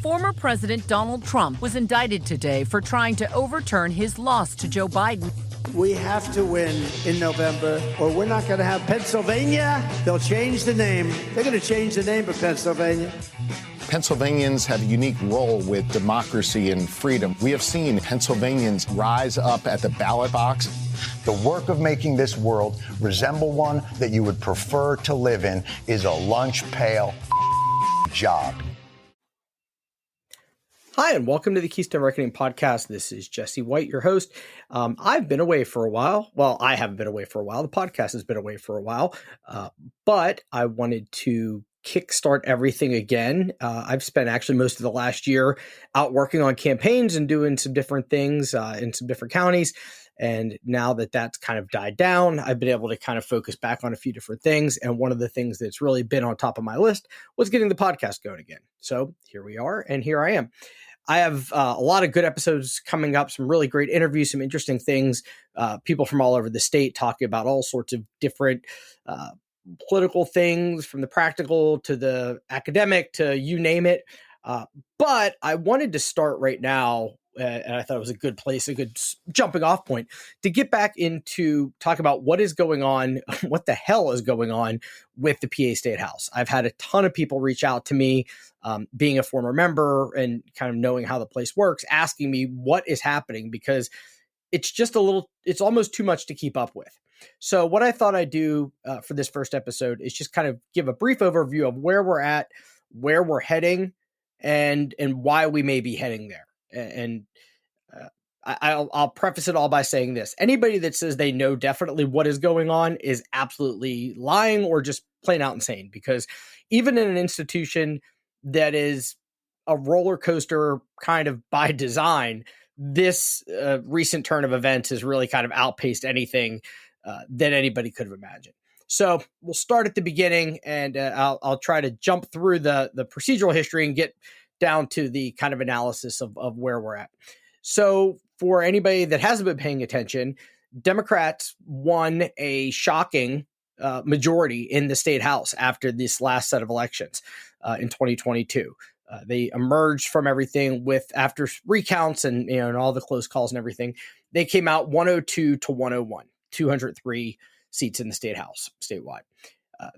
Former President Donald Trump was indicted today for trying to overturn his loss to Joe Biden. We have to win in November, or we're not going to have Pennsylvania. They'll change the name. They're going to change the name of Pennsylvania. Pennsylvanians have a unique role with democracy and freedom. We have seen Pennsylvanians rise up at the ballot box. The work of making this world resemble one that you would prefer to live in is a lunch pail job. Hi, and welcome to the Keystone Reckoning Podcast. This is Jesse White, your host. I've been away for a while. Well, I haven't been away for a while. The podcast has been away for a while. But I wanted to kickstart everything again. I've spent actually most of the last year out working on campaigns and doing some different things in some different counties. And now that that's kind of died down, I've been able to kind of focus back on a few different things. And one of the things that's really been on top of my list was getting the podcast going again. So here we are, and here I am. I have a lot of good episodes coming up, some really great interviews, some interesting things, people from all over the state talking about all sorts of different political things, from the practical to the academic to you name it. But I wanted to start right now, and I thought it was a good place, a good jumping off point to get back into talk about what is going on, what the hell is going on with the PA State House. I've had a ton of people reach out to me, being a former member and kind of knowing how the place works, asking me what is happening, because it's just it's almost too much to keep up with. So what I thought I'd do for this first episode is just kind of give a brief overview of where we're at, where we're heading, and why we may be heading there. And I'll preface it all by saying this. Anybody that says they know definitely what is going on is absolutely lying or just plain out insane, because even in an institution that is a roller coaster kind of by design, this recent turn of events has really kind of outpaced anything that anybody could have imagined. So we'll start at the beginning, and I'll try to jump through the procedural history and get down to the kind of analysis of where we're at. So for anybody that hasn't been paying attention, Democrats won a shocking majority in the state house after this last set of elections in 2022. They emerged from everything after recounts and all the close calls and everything. They came out 102 to 101, 203 seats in the state house statewide.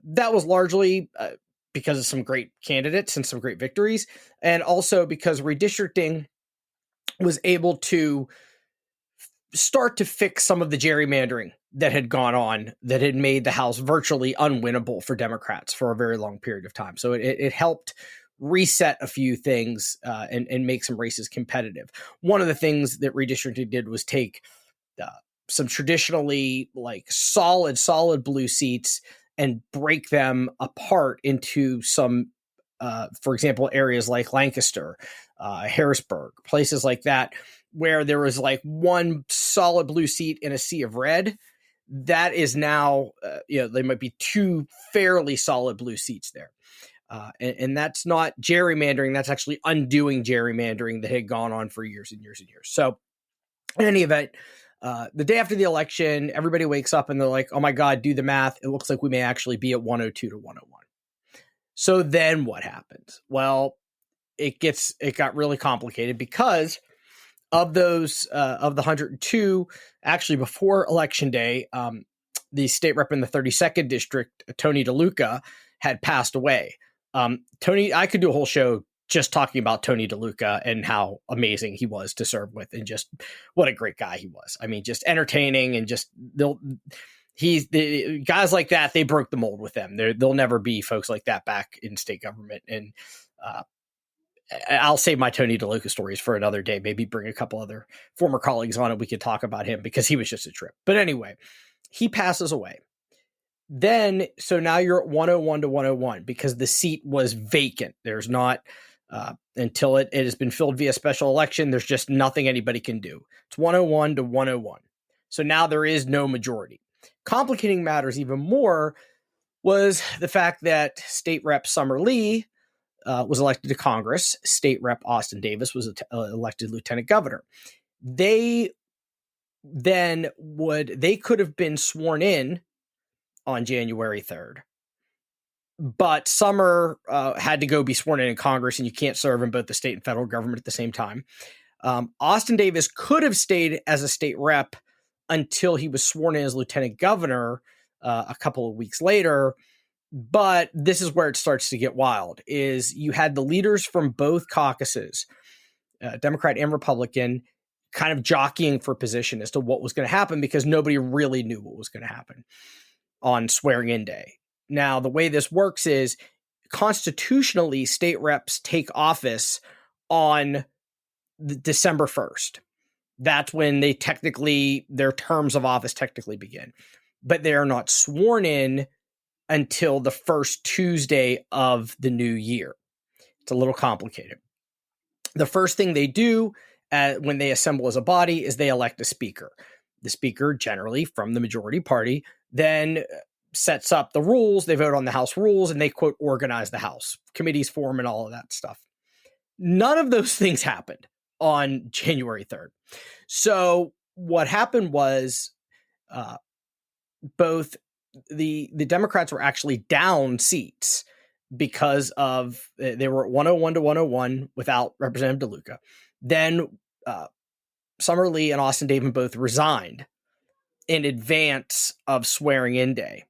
That was largely because of some great candidates and some great victories, and also because redistricting was able to start to fix some of the gerrymandering that had gone on, that had made the House virtually unwinnable for Democrats for a very long period of time. So it helped reset a few things and make some races competitive. One of the things that redistricting did was take some traditionally like solid blue seats and break them apart into some, for example, areas like Lancaster, Harrisburg, places like that, where there was like one solid blue seat in a sea of red. That is now, there might be two fairly solid blue seats there. And that's not gerrymandering. That's actually undoing gerrymandering that had gone on for years and years and years. So in any event, the day after the election, everybody wakes up and they're like, oh my God, do the math. It looks like we may actually be at 102 to 101. So then what happens? Well, it got really complicated because of those, of the 102, actually before election day, the state rep in the 32nd district, Tony DeLuca, had passed away. Tony, I could do a whole show just talking about Tony DeLuca and how amazing he was to serve with, and just what a great guy he was. I mean, just entertaining, and just the guys like that, they broke the mold with them. There'll never be folks like that back in state government. And I'll save my Tony DeLuca stories for another day. Maybe bring a couple other former colleagues on and we could talk about him, because he was just a trip. But anyway, he passes away. Then, so now you're at 101 to 101 because the seat was vacant. There's not, until it has been filled via special election, there's just nothing anybody can do. It's 101 to 101. So now there is no majority. Complicating matters even more was the fact that State Rep Summer Lee was elected to Congress. State Rep Austin Davis was elected lieutenant governor. They could have been sworn in on January 3rd, but Summer had to go be sworn in Congress, and you can't serve in both the state and federal government at the same time. Austin Davis could have stayed as a state rep until he was sworn in as lieutenant governor a couple of weeks later. But this is where it starts to get wild, is you had the leaders from both caucuses, Democrat and Republican, kind of jockeying for position as to what was going to happen because nobody really knew what was going to happen on swearing-in day. Now, the way this works is constitutionally, state reps take office on December 1st. That's when they their terms of office technically begin. But they are not sworn in until the first Tuesday of the new year. It's a little complicated. The first thing they do when they assemble as a body is they elect a speaker. The speaker, generally from the majority party, then sets up the rules. They vote on the House rules and they, quote, organize the House. Committees form and all of that stuff. None of those things happened on January 3rd. So what happened was both the Democrats were actually down seats because of they were at 101 to 101 without Representative DeLuca. Then Summer Lee and Austin Davis both resigned in advance of swearing in day.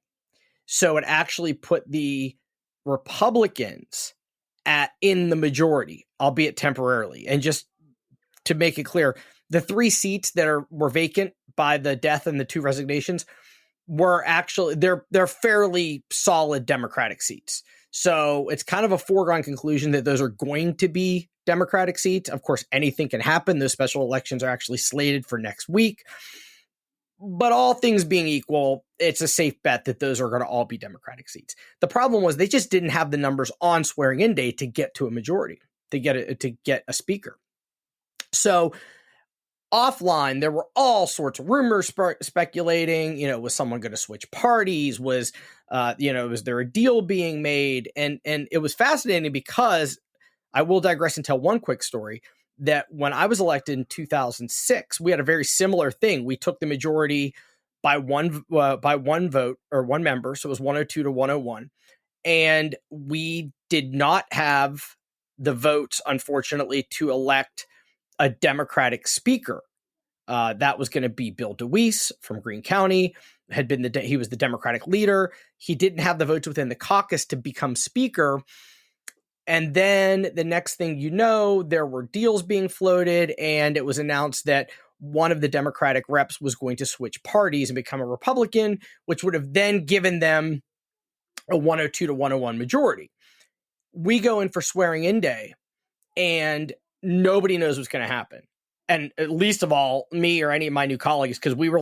So it actually put the Republicans in the majority, albeit temporarily. And just to make it clear, the 3 seats that were vacant by the death and the 2 resignations were actually, they're fairly solid Democratic seats. So it's kind of a foregone conclusion that those are going to be Democratic seats. Of course, anything can happen. Those special elections are actually slated for next week. But all things being equal, it's a safe bet that those are going to all be Democratic seats. The problem was they just didn't have the numbers on swearing in day to get to a majority, to get a speaker. So offline, there were all sorts of rumors speculating, was someone going to switch parties? Was there a deal being made? And it was fascinating because I will digress and tell one quick story that when I was elected in 2006, we had a very similar thing. We took the majority by one vote or one member. So it was 102 to 101. And we did not have the votes, unfortunately, to elect a Democratic speaker. That was going to be Bill DeWeese from Greene County. He was the Democratic leader. He didn't have the votes within the caucus to become speaker. And then the next thing you know, there were deals being floated, and it was announced that one of the Democratic reps was going to switch parties and become a Republican, which would have then given them a 102 to 101 majority. We go in for swearing in day, and nobody knows what's going to happen. And least of all, me or any of my new colleagues, because we were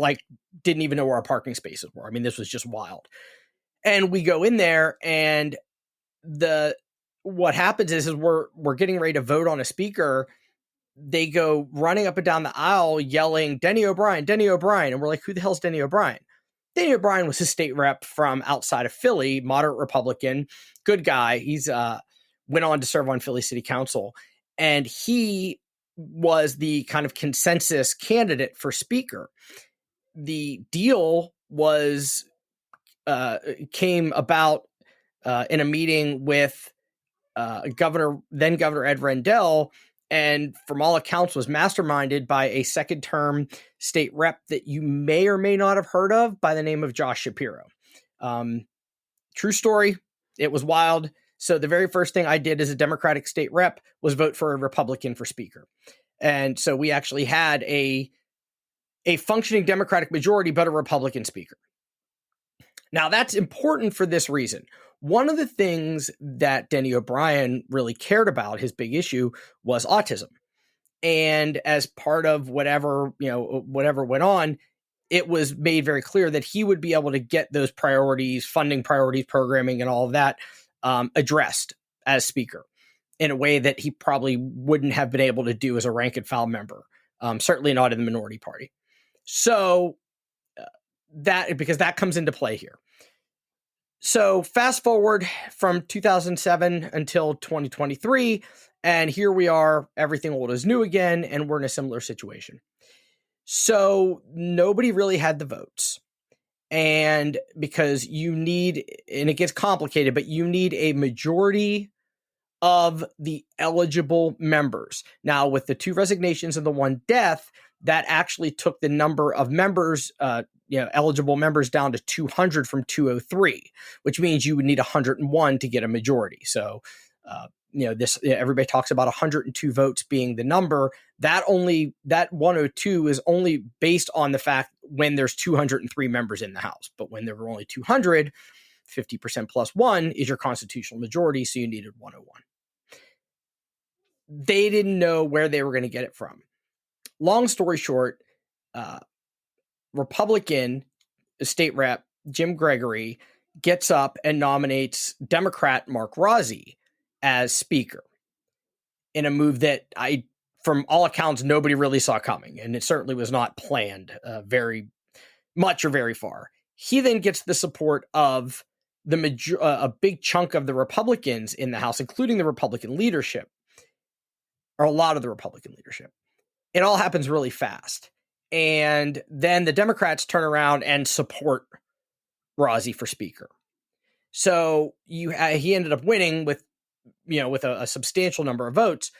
didn't even know where our parking spaces were. I mean, this was just wild. And we go in there, and what happens is we're getting ready to vote on a speaker. They go running up and down the aisle yelling, Denny O'Brien, Denny O'Brien. And we're like, who the hell's Denny O'Brien? Denny O'Brien was his state rep from outside of Philly, moderate Republican, good guy. He's went on to serve on Philly City Council. And he was the kind of consensus candidate for speaker. The deal came about in a meeting with then Governor Ed Rendell, and from all accounts was masterminded by a second-term state rep that you may or may not have heard of by the name of Josh Shapiro. True story. It was wild. So the very first thing I did as a Democratic state rep was vote for a Republican for speaker. And so we actually had a functioning Democratic majority, but a Republican speaker. Now that's important for this reason. One of the things that Denny O'Brien really cared about, his big issue, was autism. And as part of whatever went on, it was made very clear that he would be able to get those priorities, funding priorities, programming, and all of that addressed as speaker in a way that he probably wouldn't have been able to do as a rank and file member, certainly not in the minority party. So because that comes into play here. So fast forward from 2007 until 2023, and here we are, everything old is new again, and we're in a similar situation. So nobody really had the votes. And because you need, and it gets complicated, but you need a majority of the eligible members. Now, with the 2 resignations and the 1 death, that actually took the number of members, eligible members down to 200 from 203, which means you would need 101 to get a majority. So, everybody talks about 102 votes being the number. That 102 is only based on the fact when there's 203 members in the House. But when there were only 200, 50% plus 1 is your constitutional majority. So you needed 101. They didn't know where they were going to get it from. Long story short, Republican state rep Jim Gregory gets up and nominates Democrat Mark Rozzi as speaker in a move that from all accounts, nobody really saw coming. And it certainly was not planned very much or very far. He then gets the support of a big chunk of the Republicans in the House, including the Republican leadership, or a lot of the Republican leadership. It all happens really fast. And then the Democrats turn around and support Rozzi for speaker. So he ended up winning with a substantial number of votes.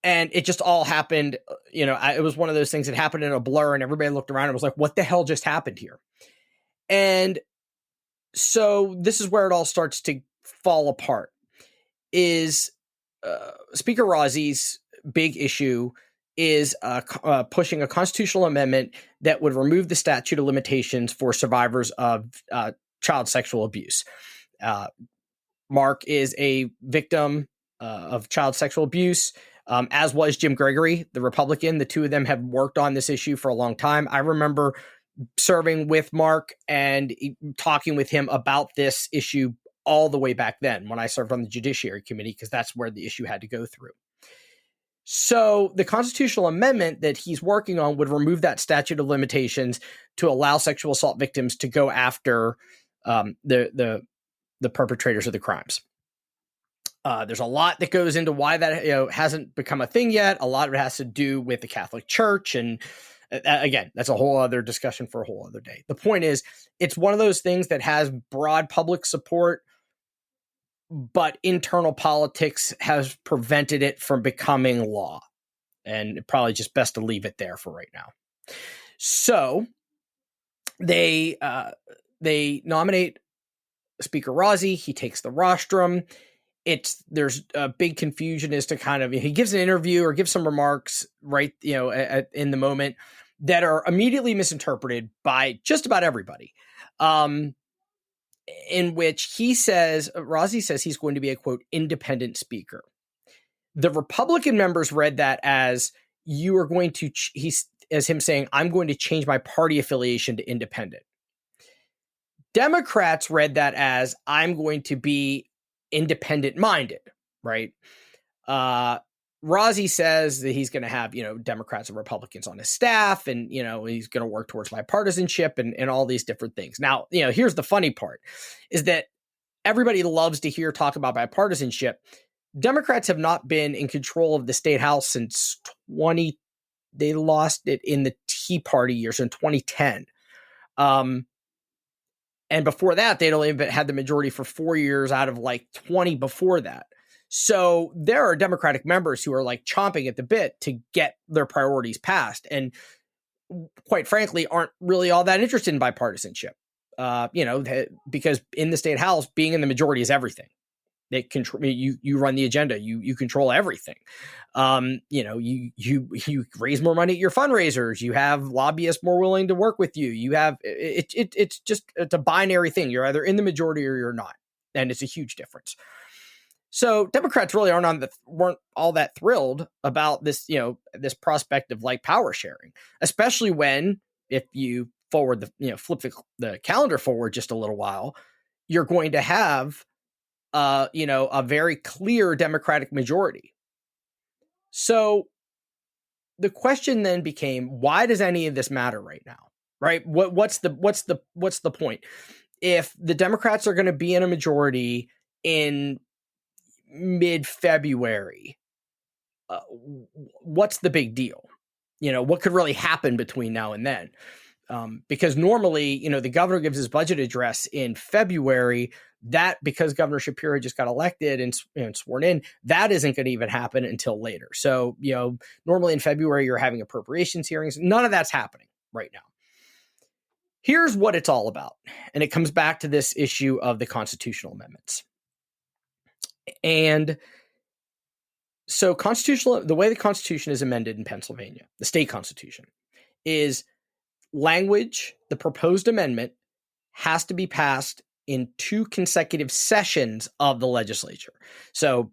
And it just all happened, it was one of those things that happened in a blur, and everybody looked around and was like, what the hell just happened here? And so this is where it all starts to fall apart, is Speaker Rozzi's big issue is pushing a constitutional amendment that would remove the statute of limitations for survivors of child sexual abuse. Mark is a victim of child sexual abuse, as was Jim Gregory, the Republican. The 2 of them have worked on this issue for a long time. I remember serving with Mark and talking with him about this issue all the way back then when I served on the Judiciary Committee, because that's where the issue had to go through. So the constitutional amendment that he's working on would remove that statute of limitations to allow sexual assault victims to go after the perpetrators of the crimes. There's a lot that goes into why that hasn't become a thing yet. A lot of it has to do with the Catholic Church, and again, that's a whole other discussion for a whole other day. The point is, it's one of those things that has broad public support, but internal politics has prevented it from becoming law. And probably just best to leave it there for right now. So they nominate Speaker Rozzi. He takes the rostrum. There's a big confusion as to he gives an interview or gives some remarks right, in the moment that are immediately misinterpreted by just about everybody. In which Rozzi says he's going to be a, quote, independent speaker. The Republican members read that as you are going to, as him saying, I'm going to change my party affiliation to independent. Democrats read that as I'm going to be independent minded, right? Rozzi says that he's going to have, Democrats and Republicans on his staff, and, he's going to work towards bipartisanship and all these different things. Now, here's the funny part, is that everybody loves to hear talk about bipartisanship. Democrats have not been in control of the state house since they lost it in the Tea Party years in 2010. And before that, they'd only had the majority for 4 years out of 20 before that. So there are Democratic members who are chomping at the bit to get their priorities passed, and quite frankly, aren't really all that interested in bipartisanship. Because in the state house, being in the majority is everything. They control you run the agenda. You control everything. You raise more money at your fundraisers. You have lobbyists more willing to work with you. You have it's a binary thing. You're either in the majority or you're not, and it's a huge difference. So Democrats really weren't all that thrilled about this, this prospect of power sharing, especially when, if you forward flip the calendar forward just a little while, you're going to have, a very clear Democratic majority. So the question then became, why does any of this matter right now? Right? What's the point? If the Democrats are going to be in a majority in mid-February, what's the big deal? What could really happen between now and then? Because normally, the governor gives his budget address in February. That, because Governor Shapiro just got elected and sworn in, that isn't going to even happen until later. So, normally in February, you're having appropriations hearings. None of that's happening right now. Here's what it's all about. And it comes back to this issue of the constitutional amendments. And so the way the Constitution is amended in Pennsylvania, the state constitution, is language, the proposed amendment, has to be passed in 2 consecutive sessions of the legislature. So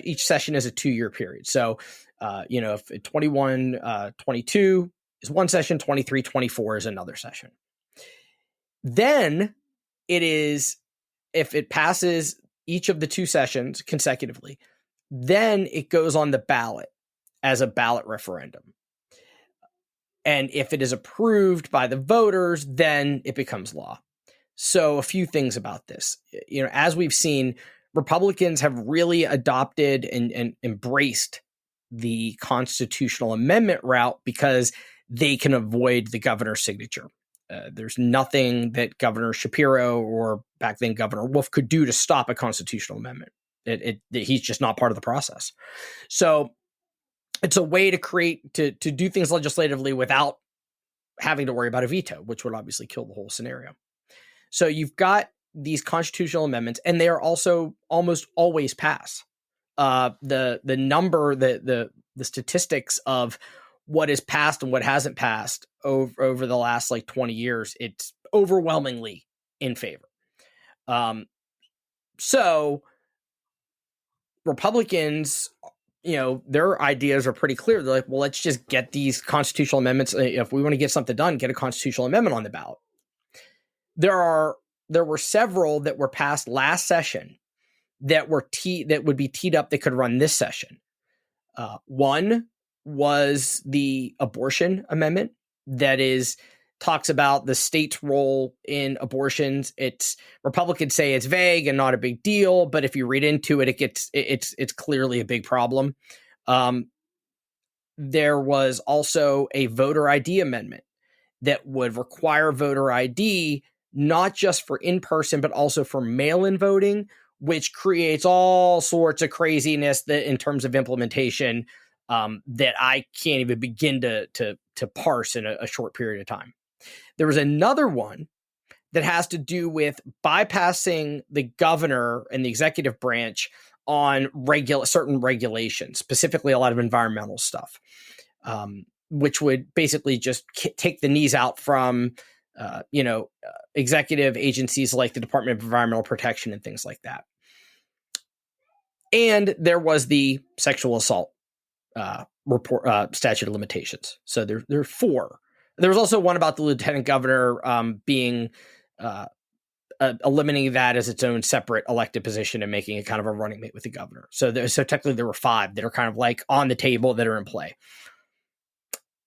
each session is a 2-year period. So, if 21, 22 is one session, 23, 24 is another session. Then if it passes each of the 2 sessions consecutively, then it goes on the ballot as a ballot referendum. And if it is approved by the voters, then it becomes law. So a few things about this. As we've seen, Republicans have really adopted and embraced the constitutional amendment route because they can avoid the governor's signature. There's nothing that Governor Shapiro or back then Governor Wolf could do to stop a constitutional amendment. He's just not part of the process. So it's a way to do things legislatively without having to worry about a veto, which would obviously kill the whole scenario. So you've got these constitutional amendments, and they are also almost always pass. The number, the statistics of what is passed and what hasn't passed over the last 20 years, it's overwhelmingly in favor. So Republicans, their ideas are pretty clear. They're like, well, let's just get these constitutional amendments. If we want to get something done, get a constitutional amendment on the ballot. There were several that were passed last session that would be teed up that could run this session. One was the abortion amendment that talks about the state's role in abortions. Republicans say it's vague and not a big deal, but if you read into it, it's clearly a big problem. There was also a voter ID amendment that would require voter ID not just for in-person, but also for mail-in voting, which creates all sorts of craziness that in terms of implementation that I can't even begin to parse in a short period of time. There was another one that has to do with bypassing the governor and the executive branch on certain regulations, specifically a lot of environmental stuff, which would basically just take the knees out from executive agencies like the Department of Environmental Protection and things like that. And there was the sexual assault statute of limitations. So there are 4. There was also one about the lieutenant governor being eliminating that as its own separate elected position and making it kind of a running mate with the governor. So technically there were 5 that are kind of on the table that are in play.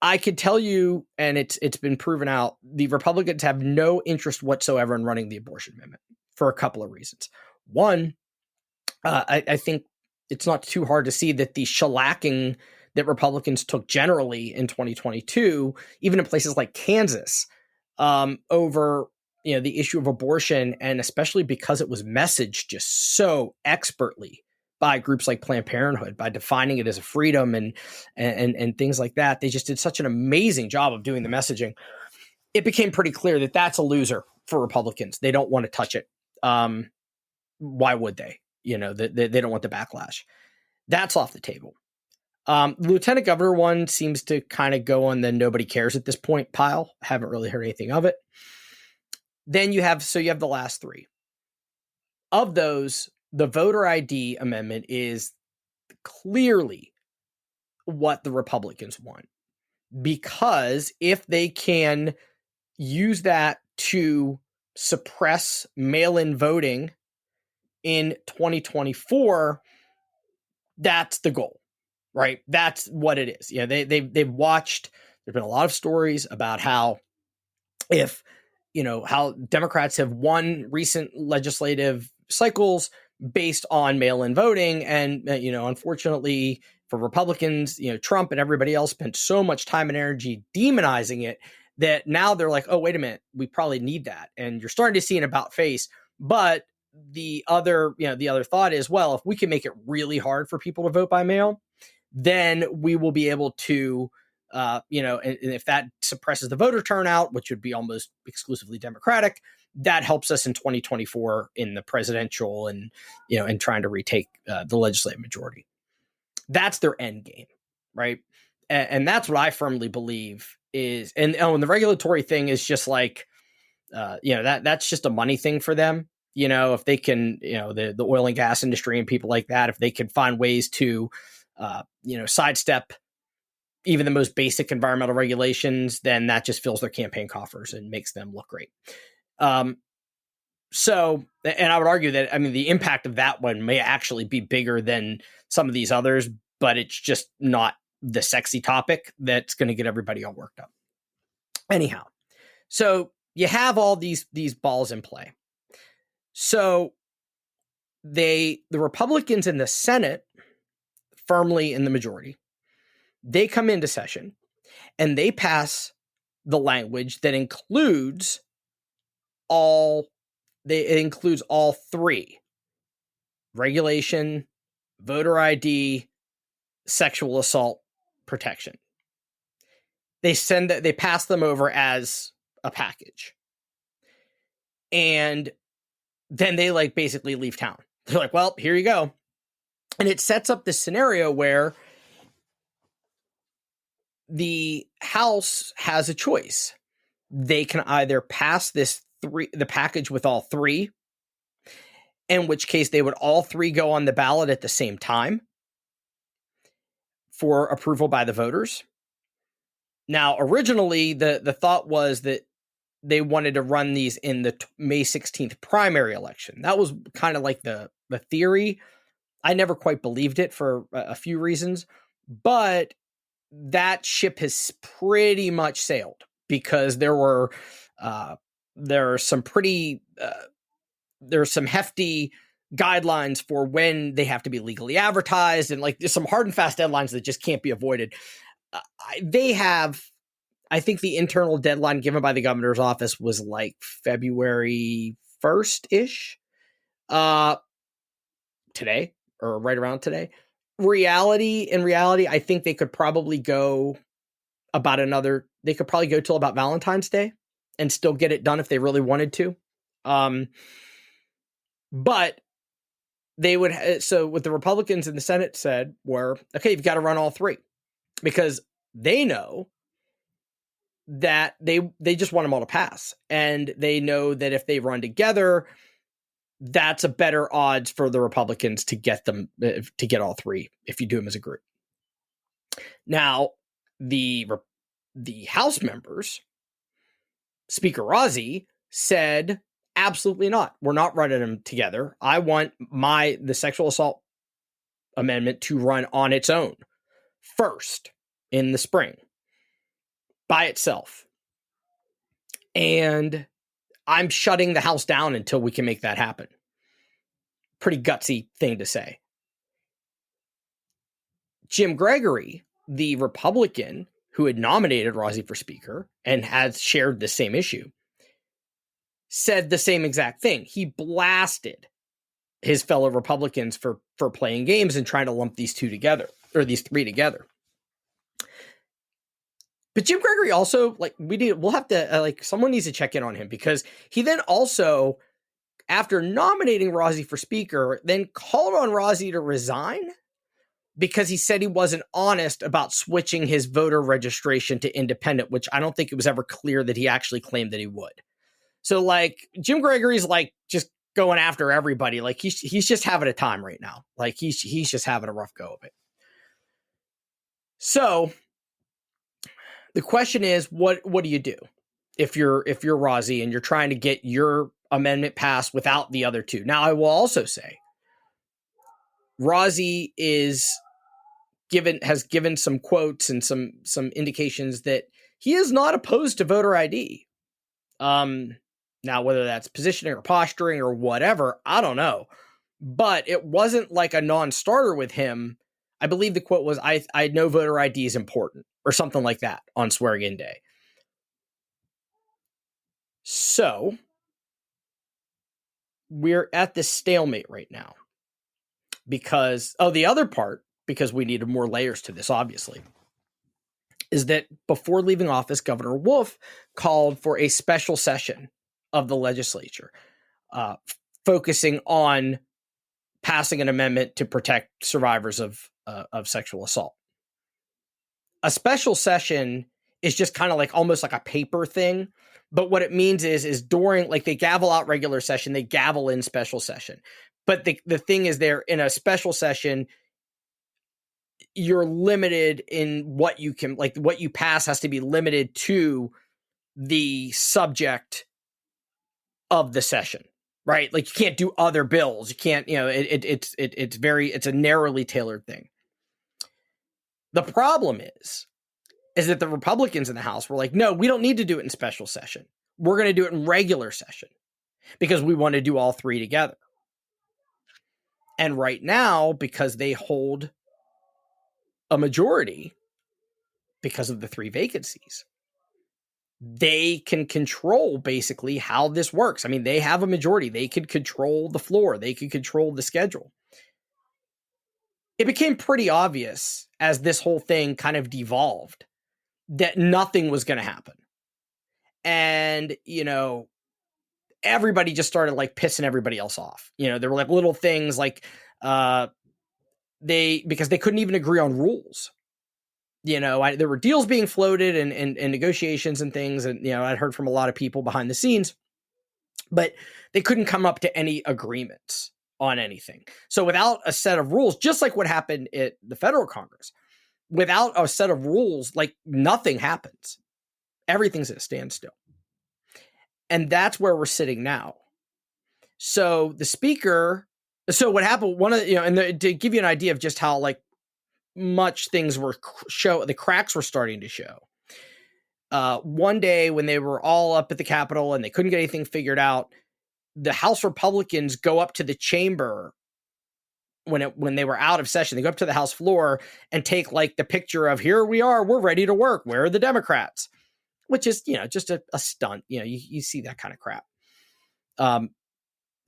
I could tell you, and it's been proven out, the Republicans have no interest whatsoever in running the abortion amendment for a couple of reasons. One, I think it's not too hard to see that the shellacking that Republicans took generally in 2022, even in places like Kansas, over the issue of abortion, and especially because it was messaged just so expertly by groups like Planned Parenthood, by defining it as a freedom and things like that. They just did such an amazing job of doing the messaging. It became pretty clear that that's a loser for Republicans. They don't want to touch it. Why would they? They don't want the backlash. That's off the table. The lieutenant governor one seems to kind of go on the nobody cares at this point pile. Haven't really heard anything of it. Then you have the last 3. Of those, the voter ID amendment is clearly what the Republicans want, because if they can use that to suppress mail-in voting in 2024, that's the goal, right? That's what it is. They've watched. There's been a lot of stories about how how Democrats have won recent legislative cycles based on mail-in voting. And, unfortunately for Republicans, Trump and everybody else spent so much time and energy demonizing it that now they're like, oh, wait a minute, we probably need that. And you're starting to see an about face. But the other thought is, well, if we can make it really hard for people to vote by mail, then we will be able to, and if that suppresses the voter turnout, which would be almost exclusively Democratic, that helps us in 2024 in the presidential and trying to retake the legislative majority. That's their end game, right? And that's what I firmly believe is, and the regulatory thing is just like, that's just a money thing for them. If they can, the oil and gas industry and people like that, if they can find ways to, sidestep even the most basic environmental regulations, then that just fills their campaign coffers and makes them look great. So, and I would argue that, the impact of that one may actually be bigger than some of these others, but it's just not the sexy topic that's going to get everybody all worked up. Anyhow, so you have all these balls in play. So the Republicans in the Senate, firmly in the majority, they come into session and they pass the language that includes all three: regulation, voter ID, sexual assault protection. They pass them over as a package. And then they basically leave town. They're like, well, here you go. And it sets up this scenario where the House has a choice. They can either pass the package with all three, in which case they would all three go on the ballot at the same time for approval by the voters. Now, originally, the thought was that they wanted to run these in the May 16th primary election. That was kind of like the theory. I never quite believed it for a few reasons, but that ship has pretty much sailed because there are some hefty guidelines for when they have to be legally advertised, and there's some hard and fast deadlines that just can't be avoided. I think the internal deadline given by the governor's office was February 1st-ish, today, or right around today. In reality, I think they could probably go till about Valentine's Day and still get it done if they really wanted to. But they would, so what the Republicans in the Senate said were, okay, you've got to run all three, because they know that they just want them all to pass. And they know that if they run together, that's a better odds for the Republicans to get all three if you do them as a group. Now, the House members, Speaker Rozzi said, absolutely not. We're not running them together. I want the sexual assault amendment to run on its own first in the spring by itself. And I'm shutting the House down until we can make that happen. Pretty gutsy thing to say. Jim Gregory, the Republican who had nominated Rozzi for Speaker and has shared the same issue, said the same exact thing. He blasted his fellow Republicans for playing games and trying to lump these three together. But Jim Gregory also, we'll have to, someone needs to check in on him, because he then also, after nominating Rozzi for Speaker, then called on Rozzi to resign because he said he wasn't honest about switching his voter registration to independent, which I don't think it was ever clear that he actually claimed that he would. So Jim Gregory's just going after everybody. He's just having a time right now. He's just having a rough go of it. So the question is, what do you do if you're Rozzi and you're trying to get your amendment passed without the other two? Now, I will also say Rozzi has given some quotes and some indications that he is not opposed to voter ID. Now, whether that's positioning or posturing or whatever, I don't know. But it wasn't like a non-starter with him. I believe the quote was, I know voter ID is important, or something like that on swearing-in day. So we're at this stalemate right now because, the other part, because we needed more layers to this, obviously, is that before leaving office, Governor Wolf called for a special session of the legislature, focusing on passing an amendment to protect survivors of sexual assault. A special session is just kind of like almost like a paper thing. But what it means is during, like, they gavel out regular session, they gavel in special session. But the thing is, they're in a special session, you're limited in what you can, like, what you pass has to be limited to the subject of the session, right? Like, you can't do other bills. You can't, it's a narrowly tailored thing. The problem is that the Republicans in the House were like, no, we don't need to do it in special session. We're going to do it in regular session because we want to do all three together. And right now, because they hold a majority because of the 3 vacancies, they can control basically how this works. I mean, they have a majority. They could control the floor. They could control the schedule. It became pretty obvious as this whole thing kind of devolved that nothing was going to happen. And, everybody just started like pissing everybody else off. There were like little things like because they couldn't even agree on rules. There were deals being floated and negotiations and things. And, I'd heard from a lot of people behind the scenes, but they couldn't come up to any agreements on anything. So without a set of rules, just like what happened at the federal Congress, without a set of rules, like, nothing happens. Everything's at a standstill. And that's where we're sitting now. So the speaker, what happened, to give you an idea of just how, like, much things were the cracks were starting to show. One day when they were all up at the Capitol and they couldn't get anything figured out, the House Republicans go up to the chamber when they were out of session. They go up to the House floor and take, like, the picture of, here we are, we're ready to work. Where are the Democrats? Which is, just a stunt. You see that kind of crap.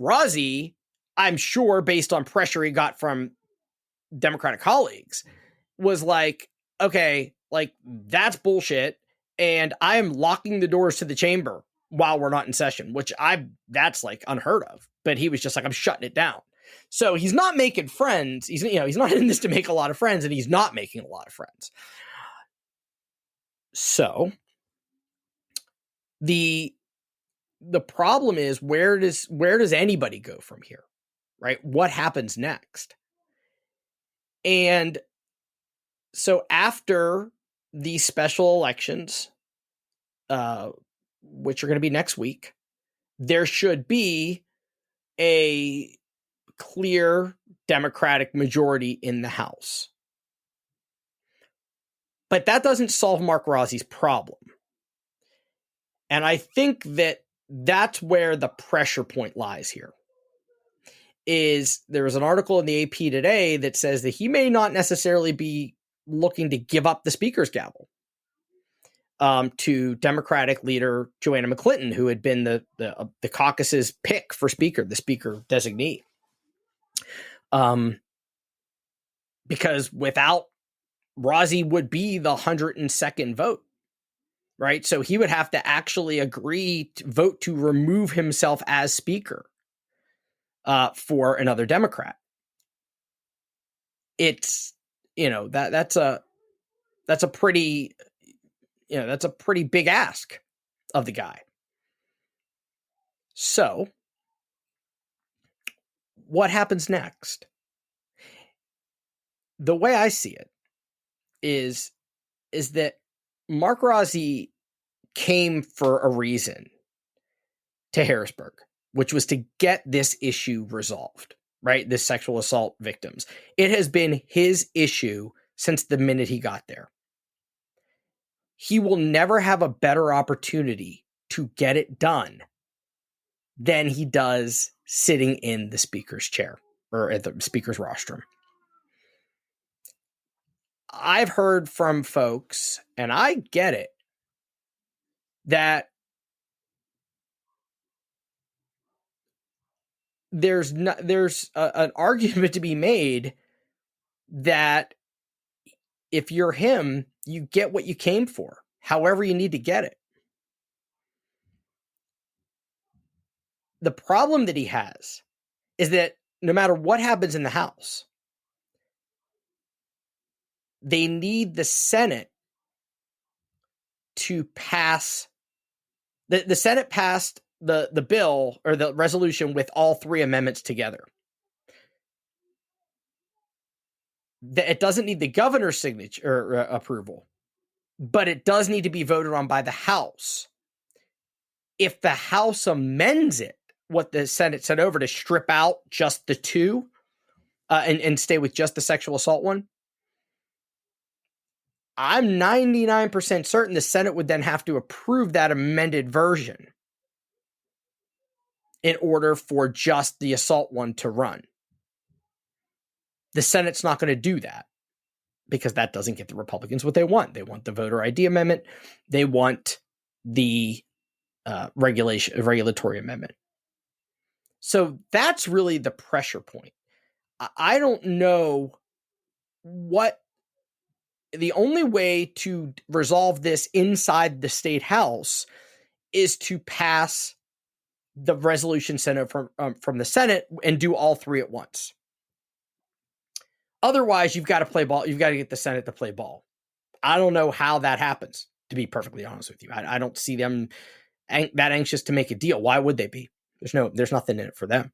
Rozzi, I'm sure, based on pressure he got from Democratic colleagues, was like, okay, like, that's bullshit. And I'm locking the doors to the chamber while we're not in session, that's like unheard of. But he was just like, I'm shutting it down. So he's not making friends. He's not in this to make a lot of friends, and he's not making a lot of friends. So the problem is, where does anybody go from here, right? What happens next? And so after these special elections, which are going to be next week, there should be a clear Democratic majority in the House. But that doesn't solve Mark Rozzi's problem. And I think that's where the pressure point lies here. There was an article in the AP today that says that he may not necessarily be looking to give up the speaker's gavel to Democratic leader Joanna McClinton, who had been the caucus's pick for speaker, the speaker designee. Because without Rozzi would be the 102nd vote, right? So he would have to actually agree to vote to remove himself as speaker for another Democrat. It's, that's a pretty big ask of the guy. So what happens next? The way I see it is that Mark Rozzi came for a reason to Harrisburg, which was to get this issue resolved, right? This sexual assault victims. It has been his issue since the minute he got there. He will never have a better opportunity to get it done than he does sitting in the speaker's chair or at the speaker's rostrum. I've heard from folks, and I get it, that there's an argument to be made that if you're him, you get what you came for, however you need to get it. The problem that he has is that no matter what happens in the House, they need the Senate to pass. The Senate passed the bill or the resolution with all three amendments together. It doesn't need the governor's signature or approval, but it does need to be voted on by the House. If the House amends it, what the Senate sent over to strip out just the two and stay with just the sexual assault one, I'm 99% certain the Senate would then have to approve that amended version in order for just the assault one to run. The Senate's not going to do that because that doesn't get the Republicans what they want. They want the voter ID amendment. They want the regulatory amendment. So that's really the pressure point. I don't know what the only way to resolve this inside the state house is to pass the resolution sent from the Senate and do all three at once. Otherwise, you've got to play ball. You've got to get the Senate to play ball. I don't know how that happens, to be perfectly honest with you. I don't see them that anxious to make a deal. Why would they be? There's nothing in it for them.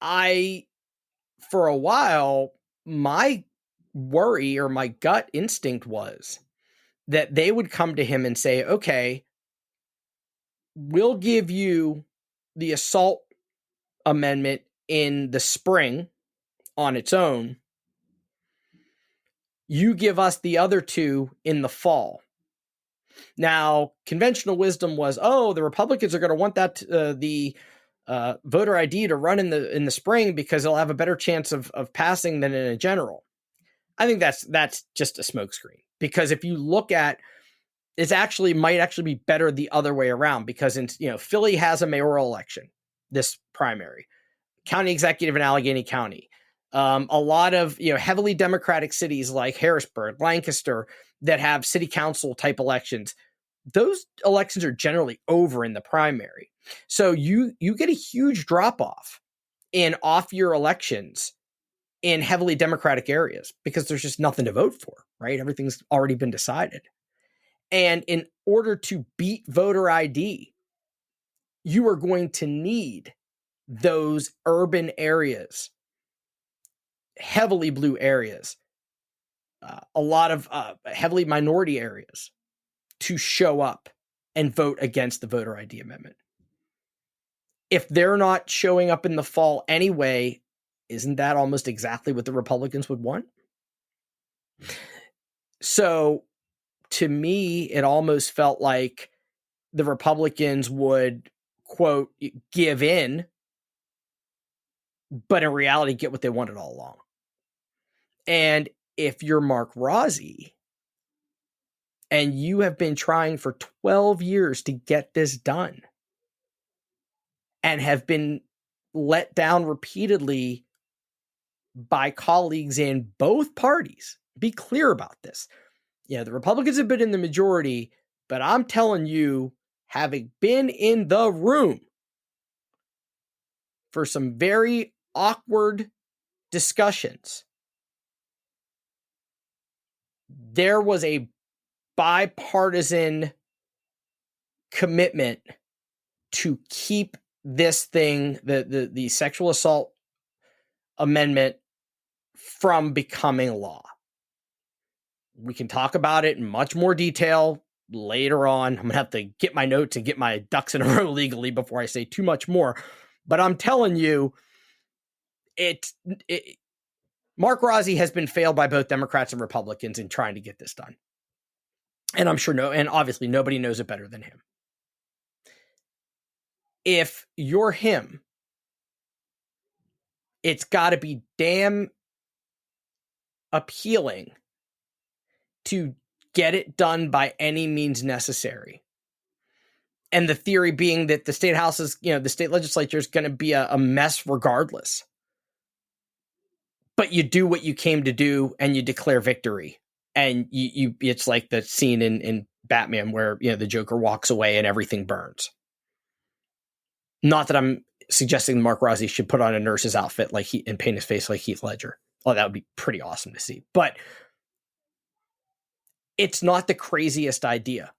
For a while, my worry or my gut instinct was that they would come to him and say, okay, we'll give you the assault amendment in the spring on its own. You give us the other two in the fall. Now, conventional wisdom was, the Republicans are going to want that the voter ID to run in the spring because they'll have a better chance of passing than in a general. I think that's just a smokescreen, because if you look at might actually be better the other way around, because Philly has a mayoral election this primary, county executive in Allegheny County. A lot of heavily Democratic cities like Harrisburg, Lancaster, that have city council type elections, those elections are generally over in the primary. So you get a huge drop off in off-year elections in heavily Democratic areas because there's just nothing to vote for, right? Everything's already been decided. And in order to beat voter ID, you are going to need those urban areas, heavily blue areas, a lot of heavily minority areas to show up and vote against the voter ID amendment. If they're not showing up in the fall anyway, isn't that almost exactly what the Republicans would want? So to me, it almost felt like the Republicans would, quote, give in, but in reality get what they wanted all along. And if you're Mark Rossi and you have been trying for 12 years to get this done and have been let down repeatedly by colleagues in both parties, be clear about this. The Republicans have been in the majority, but I'm telling you, having been in the room for some very awkward discussions, there was a bipartisan commitment to keep this thing, the sexual assault amendment, from becoming law. We can talk about it in much more detail later on. I'm going to have to get my notes and get my ducks in a row legally before I say too much more. But I'm telling you, Mark Rossi has been failed by both Democrats and Republicans in trying to get this done. And I'm sure and obviously nobody knows it better than him. If you're him, it's got to be damn appealing to get it done by any means necessary. And the theory being that the state house is, the state legislature is going to be a mess regardless. But you do what you came to do and you declare victory. And you it's like the scene in Batman where, the Joker walks away and everything burns. Not that I'm suggesting Mark Rossi should put on a nurse's outfit and paint his face like Heath Ledger. Oh, that would be pretty awesome to see. But it's not the craziest idea.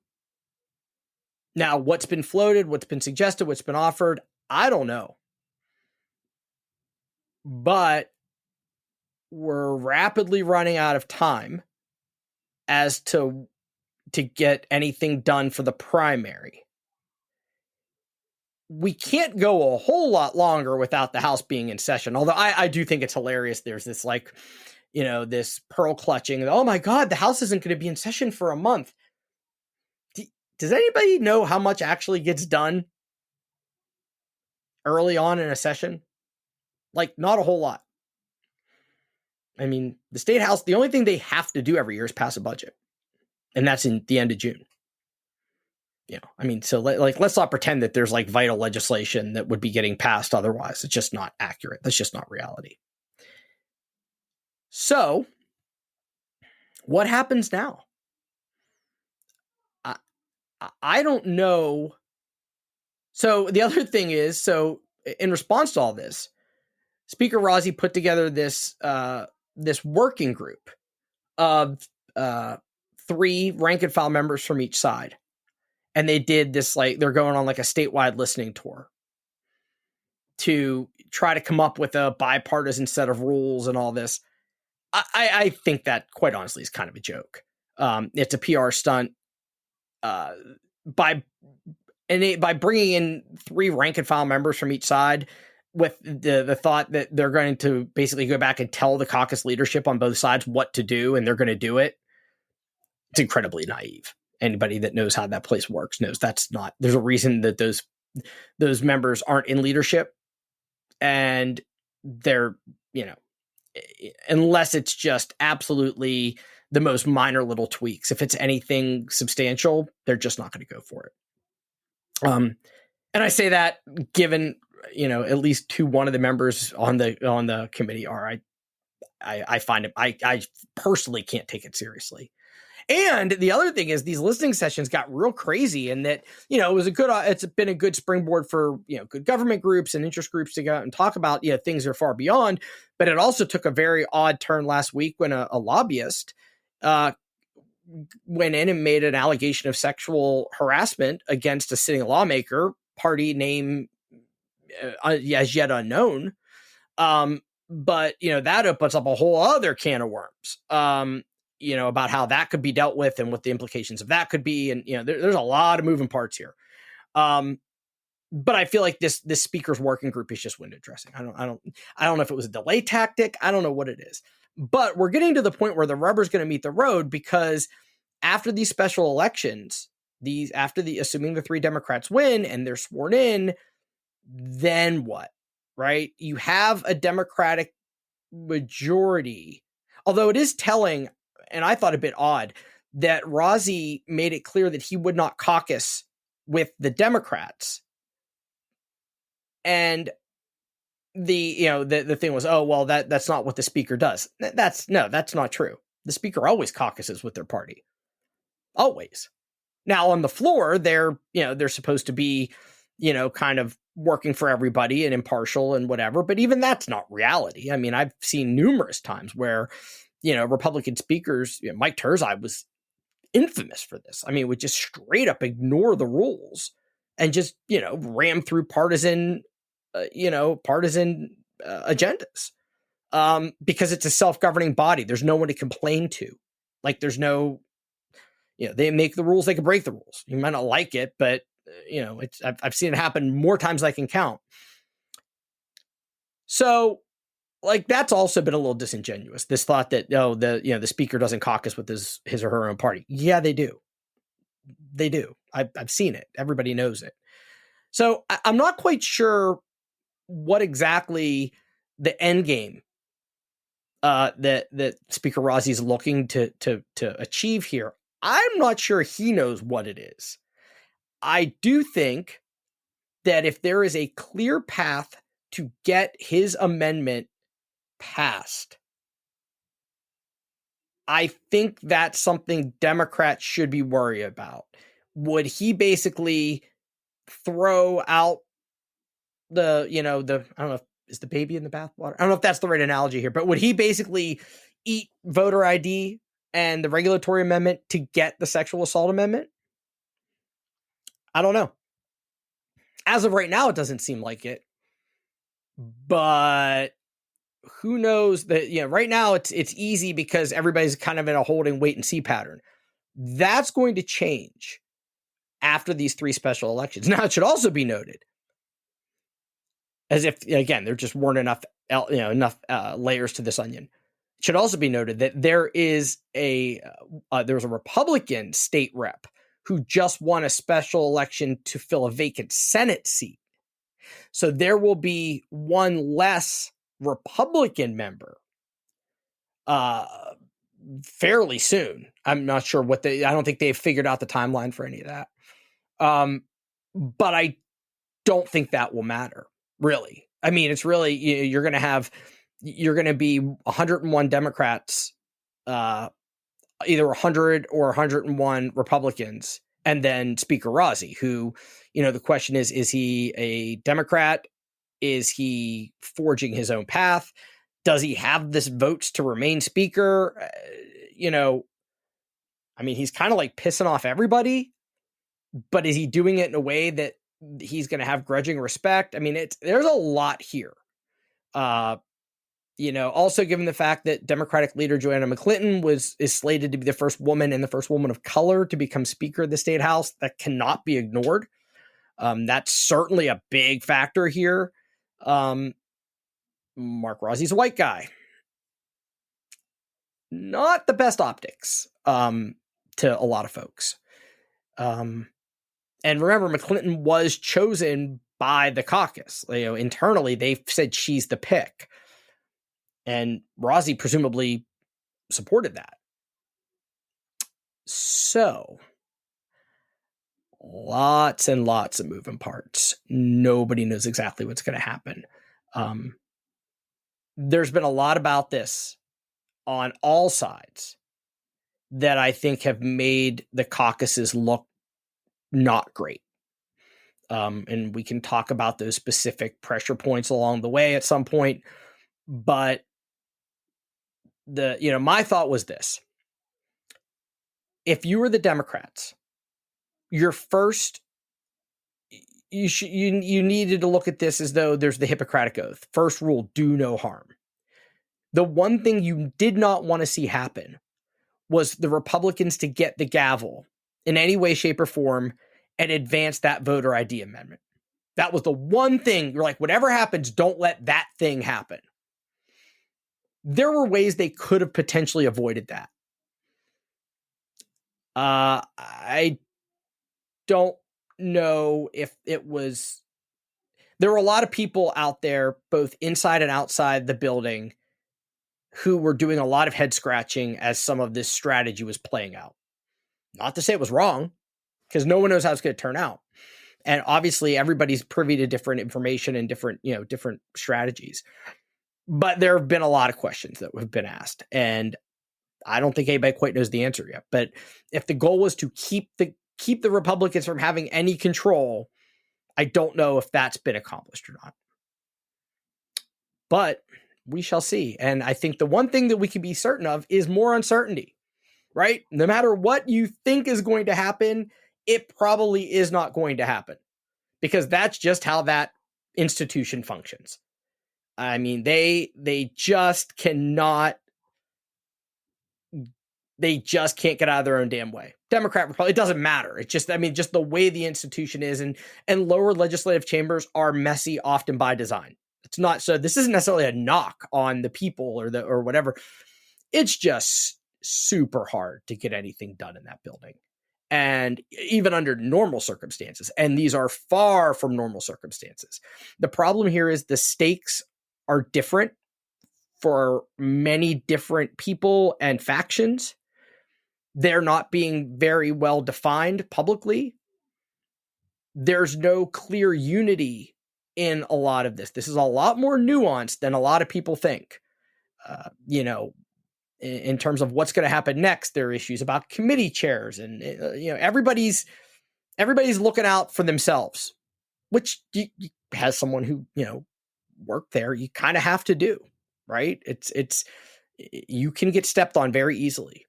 Now, what's been floated, what's been suggested, what's been offered, I don't know. But we're rapidly running out of time as to get anything done for the primary. We can't go a whole lot longer without the House being in session. Although I do think it's hilarious. There's this this pearl clutching. Oh my God, the House isn't going to be in session for a month. Does anybody know how much actually gets done early on in a session? Not a whole lot. I mean, the State House, the only thing they have to do every year is pass a budget. And that's in the end of June. So let's not pretend that there's vital legislation that would be getting passed otherwise. It's just not accurate. That's just not reality. So, what happens now? I don't know. So the other thing is, in response to all this, Speaker Rossi put together this working group of 3 rank and file members from each side. And they did this, they're going on a statewide listening tour to try to come up with a bipartisan set of rules and all this. I think that, quite honestly, is kind of a joke. It's a PR stunt. By bringing in 3 rank and file members from each side with the thought that they're going to basically go back and tell the caucus leadership on both sides what to do, and they're going to do it. It's incredibly naive. Anybody that knows how that place works knows that's not, there's a reason that those members aren't in leadership, and they're, unless it's just absolutely the most minor little tweaks. If it's anything substantial, they're just not going to go for it. And I say that given, at least one of the members on the committee are, I find it, I personally can't take it seriously. And the other thing is these listening sessions got real crazy, and that, it's been a good springboard for, good government groups and interest groups to go out and talk about, things that are far beyond. But it also took a very odd turn last week when a lobbyist went in and made an allegation of sexual harassment against a sitting lawmaker, party name as yet unknown. But, that opens up a whole other can of worms, about how that could be dealt with and what the implications of that could be. And, there's a lot of moving parts here. But I feel like this speaker's working group is just window dressing. I don't know if it was a delay tactic. I don't know what it is. But we're getting to the point where the rubber's going to meet the road, because after these special elections, assuming the 3 Democrats win and they're sworn in, then what? Right? You have a Democratic majority. Although it is telling, and I thought a bit odd, that Rossi made it clear that he would not caucus with the Democrats. And the thing was, oh, well, that's not what the speaker does. That's not true. The speaker always caucuses with their party. Always. Now on the floor, they're supposed to be, kind of working for everybody and impartial and whatever, but even that's not reality. I mean, I've seen numerous times where, Republican speakers, Mike Turzai was infamous for this. I mean, would just straight up ignore the rules and just, ram through partisan agendas, because it's a self-governing body. There's no one to complain to. There's no, they make the rules, they can break the rules. You might not like it, but I've seen it happen more times than I can count. So that's also been a little disingenuous. This thought that, the speaker doesn't caucus with his or her own party. Yeah, they do. They do. I've seen it. Everybody knows it. So I'm not quite sure what exactly the end game that Speaker Rossi is looking to achieve here. I'm not sure he knows what it is. I do think that if there is a clear path to get his amendment passed, I think that's something Democrats should be worried about. Would he basically throw out I don't know, is the baby in the bathwater? I don't know if that's the right analogy here, but would he basically eat voter ID and the regulatory amendment to get the sexual assault amendment? I don't know. As of right now, it doesn't seem like it, but who knows that, right now it's easy because everybody's kind of in a holding wait and see pattern. That's going to change after these 3 special elections. Now, it should also be noted, as if, again, there just weren't enough layers to this onion. It should also be noted that there was a Republican state rep who just won a special election to fill a vacant Senate seat. So there will be one less Republican member fairly soon. I'm not sure I don't think they've figured out the timeline for any of that. But I don't think that will matter, really. I mean, it's really, you're going to be 101 Democrats, either 100 or 101 Republicans, and then Speaker Rozzi, who, the question is he a Democrat? Is he forging his own path? Does he have this votes to remain speaker? I mean, he's kind of like pissing off everybody, but is he doing it in a way that he's going to have grudging respect? I mean, there's a lot here. Also given the fact that Democratic leader Joanna McClinton is slated to be the first woman and the first woman of color to become Speaker of the State House, that cannot be ignored. That's certainly a big factor here. Mark Rozzi's a white guy. Not the best optics to a lot of folks. And remember, McClinton was chosen by the caucus. Internally, they said she's the pick. And Rozzi presumably supported that. So, lots and lots of moving parts. Nobody knows exactly what's going to happen. There's been a lot about this on all sides that I think have made the caucuses look not great. And we can talk about those specific pressure points along the way at some point. But my thought was this: if you were the Democrats, your first, you needed to look at this as though there's the Hippocratic Oath. First rule: do no harm. The one thing you did not want to see happen was the Republicans to get the gavel in any way, shape, or form and advance that voter ID amendment. That was the one thing. You're like, whatever happens, don't let that thing happen. There were ways they could have potentially avoided that. I don't know if it was... There were a lot of people out there, both inside and outside the building, who were doing a lot of head scratching as some of this strategy was playing out. Not to say it was wrong, because no one knows how it's going to turn out. And obviously everybody's privy to different information and different strategies. But there have been a lot of questions that have been asked, and I don't think anybody quite knows the answer yet. But if the goal was to keep the Republicans from having any control, I don't know if that's been accomplished or not. But we shall see. And I think the one thing that we can be certain of is more uncertainty, right? No matter what you think is going to happen, it probably is not going to happen, because that's just how that institution functions. I mean, they just can't get out of their own damn way. Democrat, Republican, it doesn't matter. It's just, just the way the institution is, and lower legislative chambers are messy often by design. It's not, so this isn't necessarily a knock on the people or whatever. It's just super hard to get anything done in that building. And even under normal circumstances, and these are far from normal circumstances. The problem here is the stakes are different for many different people and factions. They're not being very well defined publicly. there's no clear unity in a lot of this. This is a lot more nuanced than a lot of people think. In terms of what's going to happen next, there are issues about committee chairs, and everybody's looking out for themselves, which has someone who worked there. You kind of have to do, right? It's you can get stepped on very easily.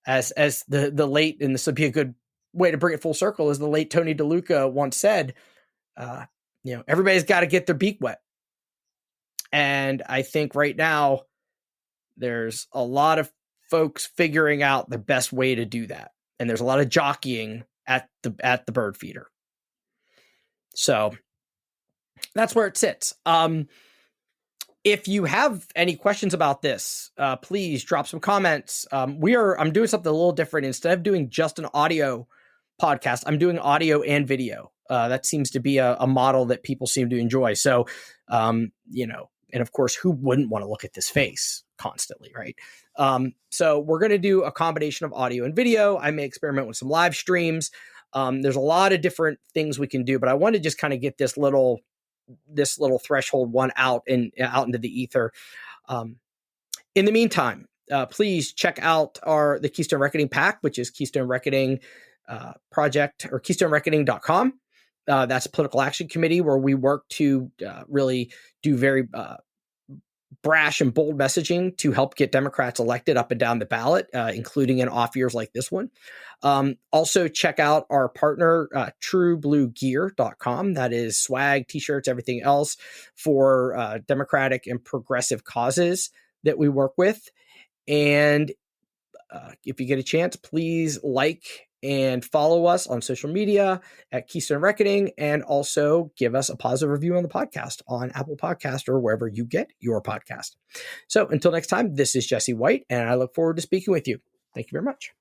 As the late, and this would be a good way to bring it full circle, as the late Tony DeLuca once said, everybody's got to get their beak wet. And I think right now there's a lot of folks figuring out the best way to do that. And there's a lot of jockeying at the bird feeder. So that's where it sits. If you have any questions about this, please drop some comments. I'm doing something a little different. Instead of doing just an audio podcast, I'm doing audio and video. That seems to be a model that people seem to enjoy. So, and of course, who wouldn't want to look at this face constantly, right? So we're going to do a combination of audio and video. I may experiment with some live streams. There's a lot of different things we can do, but I want to just kind of get this little threshold one out into the ether. In the meantime, please check out the Keystone Reckoning Pack, which is Keystone Reckoning project, or KeystoneReckoning.com. That's a political action committee where we work to really do very brash and bold messaging to help get Democrats elected up and down the ballot, including in off years like this one. Also check out our partner, TrueBlueGear.com. That is swag, t-shirts, everything else for Democratic and progressive causes that we work with. And if you get a chance, please like and follow us on social media at Keystone Reckoning, and also give us a positive review on the podcast on Apple Podcast or wherever you get your podcast. So until next time, this is Jesse White, and I look forward to speaking with you. Thank you very much.